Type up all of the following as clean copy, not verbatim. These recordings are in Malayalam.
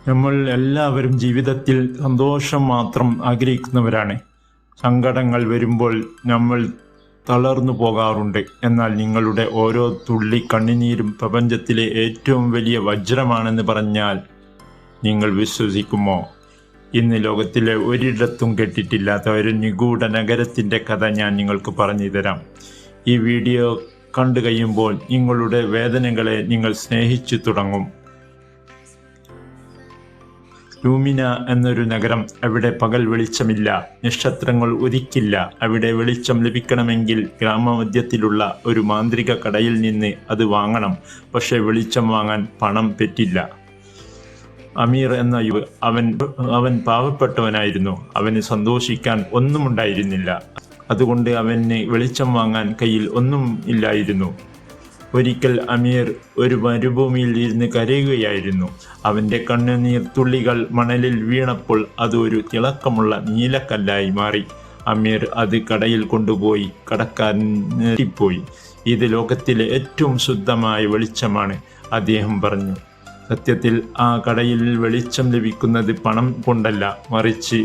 നമ്മൾ എല്ലാവരും ജീവിതത്തിൽ സന്തോഷം മാത്രം ആഗ്രഹിക്കുന്നവരാണ്. സങ്കടങ്ങൾ വരുമ്പോൾ നമ്മൾ തളർന്നു പോകാറുണ്ട്. എന്നാൽ നിങ്ങളുടെ ഓരോ തുള്ളി കണ്ണുനീരും പ്രപഞ്ചത്തിലെ ഏറ്റവും വലിയ വജ്രമാണെന്ന് പറഞ്ഞാൽ നിങ്ങൾ വിശ്വസിക്കുമോ? ഇന്ന് ലോകത്തിലെ ഒരിടത്തും കേട്ടിട്ടില്ലാത്ത ഒരു നിഗൂഢ നഗരത്തിൻ്റെ കഥ ഞാൻ നിങ്ങൾക്ക് പറഞ്ഞു തരാം. ഈ വീഡിയോ കണ്ടു കഴിയുമ്പോൾ നിങ്ങളുടെ വേദനകളെ നിങ്ങൾ സ്നേഹിച്ചു തുടങ്ങും. ലൂമിന എന്നൊരു നഗരം. അവിടെ പകൽ വെളിച്ചമില്ല, നക്ഷത്രങ്ങൾ ഉദിക്കില്ല. അവിടെ വെളിച്ചം ലഭിക്കണമെങ്കിൽ ഗ്രാമമധ്യത്തിലുള്ള ഒരു മാന്ത്രിക കടയിൽ നിന്ന് അത് വാങ്ങണം. പക്ഷേ വെളിച്ചം വാങ്ങാൻ പണം പറ്റില്ല. അമീർ എന്ന അവൻ പാവപ്പെട്ടവനായിരുന്നു. അവന് സന്തോഷിക്കാൻ ഒന്നുമുണ്ടായിരുന്നില്ല. അതുകൊണ്ട് അവന് വെളിച്ചം വാങ്ങാൻ കയ്യിൽ ഒന്നും ഇല്ലായിരുന്നു. ഒരിക്കൽ അമീർ ഒരു മരുഭൂമിയിൽ ഇരുന്ന് കരയുകയായിരുന്നു. അവൻ്റെ കണ്ണുനീർ തുള്ളികൾ മണലിൽ വീണപ്പോൾ അത് ഒരു തിളക്കമുള്ള നീലക്കല്ലായി മാറി. അമീർ അത് കടയിൽ കൊണ്ടുപോയി കടക്കാരനെത്തിപ്പോയി. ഇത് ലോകത്തിലെ ഏറ്റവും ശുദ്ധമായ വെളിച്ചമാണ്, അദ്ദേഹം പറഞ്ഞു. സത്യത്തിൽ ആ കടയിൽ വെളിച്ചം ലഭിക്കുന്നത് പണം കൊണ്ടല്ല, മറിച്ച്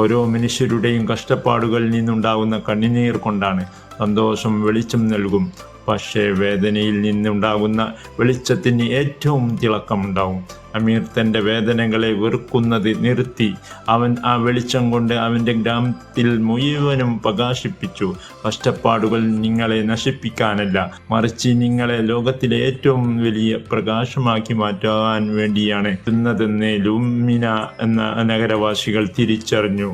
ഓരോ മനുഷ്യരുടെയും കഷ്ടപ്പാടുകളിൽ നിന്നുണ്ടാകുന്ന കണ്ണുനീർ കൊണ്ടാണ്. സന്തോഷം വെളിച്ചം നൽകും, പക്ഷേ വേദനയിൽ നിന്നുണ്ടാകുന്ന വെളിച്ചത്തിന് ഏറ്റവും തിളക്കമുണ്ടാവും. അമീർ തൻ്റെ വേദനകളെ വെറുക്കുന്നത് നിർത്തി. അവൻ ആ വെളിച്ചം കൊണ്ട് അവൻ്റെ ഗ്രാമത്തിൽ മുഴുവനും പ്രകാശിപ്പിച്ചു. കഷ്ടപ്പാടുകൾ നിങ്ങളെ നശിപ്പിക്കാനല്ല, മറിച്ച് നിങ്ങളെ ലോകത്തിലെ ഏറ്റവും വലിയ പ്രകാശമാക്കി മാറ്റാൻ വേണ്ടിയാണ് എന്നതെന്ന് ലൂമിന എന്ന നഗരവാസികൾ തിരിച്ചറിഞ്ഞു.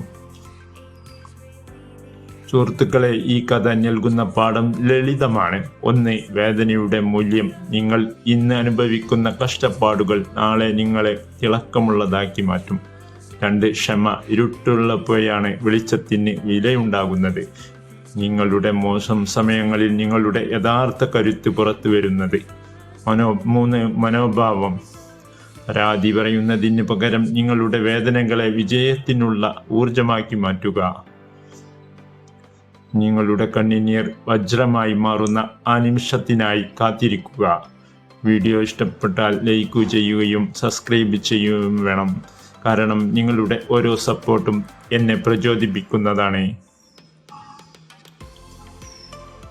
സുഹൃത്തുക്കളെ, ഈ കഥ നൽകുന്ന പാഠം ലളിതമാണ്. 1. വേദനയുടെ മൂല്യം. നിങ്ങൾ ഇന്ന് അനുഭവിക്കുന്ന കഷ്ടപ്പാടുകൾ നാളെ നിങ്ങളെ തിളക്കമുള്ളതാക്കി മാറ്റും. 2. ക്ഷമ. ഇരുട്ടുള്ളപ്പോഴാണ് വെളിച്ചത്തിന് വിലയുണ്ടാകുന്നത്. നിങ്ങളുടെ മോശം സമയങ്ങളിൽ നിങ്ങളുടെ യഥാർത്ഥ കരുത്ത് പുറത്തു വരുന്നത്. 3. മനോഭാവം. പരാതി പറയുന്നതിന് പകരം നിങ്ങളുടെ വേദനകളെ വിജയത്തിനുള്ള ഊർജമാക്കി മാറ്റുക. നിങ്ങളുടെ കണ്ണുനീർ വജ്രമായി മാറുന്ന ആ നിമിഷത്തിനായി കാത്തിരിക്കുക. വീഡിയോ ഇഷ്ടപ്പെട്ടാൽ ലൈക്ക് ചെയ്യുകയും സബ്സ്ക്രൈബ് ചെയ്യുകയും വേണം. കാരണം നിങ്ങളുടെ ഓരോ സപ്പോർട്ടും എന്നെ പ്രചോദിപ്പിക്കുന്നതാണ്.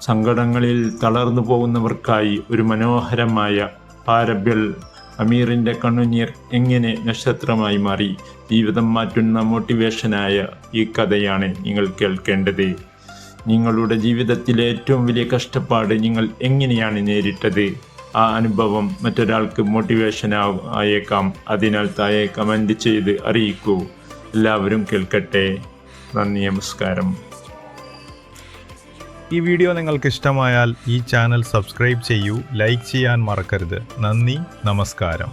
സങ്കടങ്ങളിൽ തളർന്നു പോകുന്നവർക്കായി ഒരു മനോഹരമായ പാരബിൾ. അമീറിൻ്റെ കണ്ണുനീർ എങ്ങനെ നക്ഷത്രമായി മാറി. ജീവിതം മാറ്റുന്ന മോട്ടിവേഷനായ ഈ കഥയാണ് നിങ്ങൾ കേൾക്കേണ്ടത്. നിങ്ങളുടെ ജീവിതത്തിലെ ഏറ്റവും വലിയ കഷ്ടപ്പാട് നിങ്ങൾ എങ്ങനെയാണ് നേരിട്ടത്? ആ അനുഭവം മറ്റൊരാൾക്ക് മോട്ടിവേഷൻ ആയേക്കാം. അതിനാൽ താഴെ കമൻറ്റ് ചെയ്ത് അറിയിക്കൂ. എല്ലാവരും കേൾക്കട്ടെ. നന്ദി, നമസ്കാരം. ഈ വീഡിയോ നിങ്ങൾക്ക് ഇഷ്ടമായാൽ ഈ ചാനൽ സബ്സ്ക്രൈബ് ചെയ്യൂ, ലൈക്ക് ചെയ്യാൻ മറക്കരുത്. നന്ദി, നമസ്കാരം.